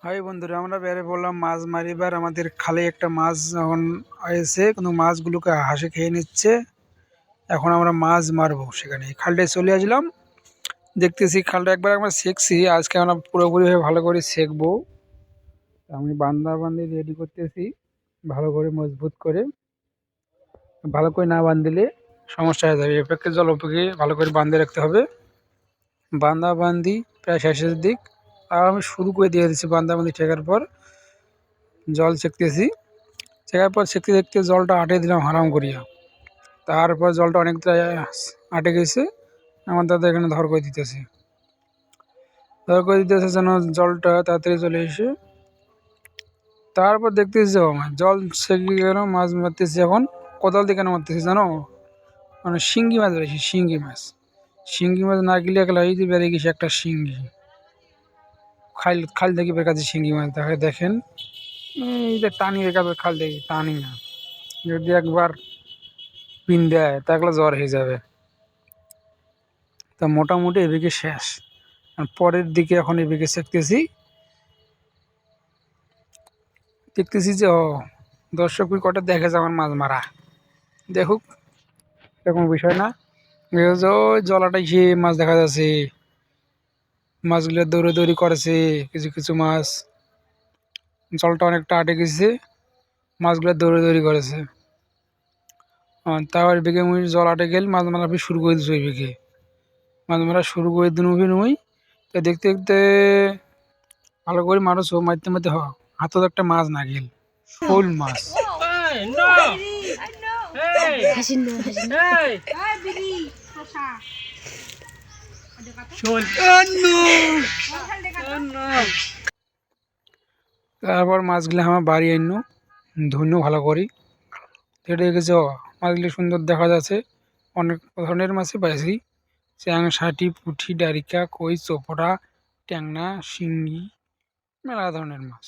High বন্ধুরা, আমরা বেড়ে পড়লাম মাছ মারিবার। আমাদের খালে একটা মাছ যখন এসে কিন্তু মাছগুলোকে হাসে খেয়ে নিচ্ছে। এখন আমরা মাছ মারবো, সেখানে খালটায় চলে আসলাম। দেখতেছি খালটা একবার আমরা শিখছি, আজকে আমরা পুরোপুরিভাবে ভালো করে শিখবো। আমি বান্ধি রেডি করতেছি ভালো করে মজবুত করে। ভালো করে না বাঁধলে সমস্যা হয়ে যাবে। অপেক্ষা জল অপেক্ষে ভালো করে বাঁধে রাখতে হবে। বান্ধি প্রায় শেষের দিক, আর আমি শুরু করে দিয়ে দিচ্ছি। বান্ধি ঠেকার পর জল ছেঁকতেছি। ছেঁকার পর ছেঁকতে দেখতে জলটা আটে দিলাম হারাম করিয়া। তারপর জলটা অনেকটা আটে গেছে। আমার দাদা এখানে ধর করে দিতেছে যেন জলটা তাড়াতাড়ি চলে এসে। তারপর দেখতেছি যে আমার জল ছেঁকে গেল, মাছ মারতেছি। এখন কোদাল দিয়ে কেন মারতেছি জানো? মানে শিঙ্গি মাছ বেরিয়েছে, শিঙ্গি মাছ না গেলে একলা এই যে বেরিয়ে গেছে একটা শিঙ্গি। খাল থেকে বের কাছে শিঙ্গি মাছ দেখেন, এই যে টানি রেখাবে খাল থেকে টানি না, যদি একবার পিন দেয় তাহলে জ্বর হয়ে যাবে। তা মোটামুটি এদিকে শেষ। আর পরের দিকে এখন এদিকে দেখতেছি যে দর্শক কটা দেখে যে আমার মাছ মারা দেখুক, এরকম বিষয় না। ওই জলাটাই সে মাছ দেখা যাচ্ছে, মাছগুলো দৌড়ি করেছে। কিছু কিছু মাছ জলটা অনেকটা আটে গেছে, মাছগুলো দৌড়ি করেছে। তারপর এদিকে মুই জল আটে গেল মাছ মারা শুরু করে দিচ্ছি। ওই বিঘে মাছ মারা শুরু করে দিন মুই। তো দেখতে দেখতে ভালো করে মারছো, মারতে হাতত একটা মাছ না গেল, শোল মাছ। তারপর মাছগুলো আমার বাড়ি আনলো, ধন্য ভালো করি কেটে গেছে। মাছগুলি সুন্দর দেখা যাচ্ছে। অনেক ধরনের মাছই পাইছি, চ্যাং, ষাটি, পুঁটি, ডারিকা, কই, চোপড়া, ট্যাংনা, শিঙ্গি, মেলা ধরনের মাছ।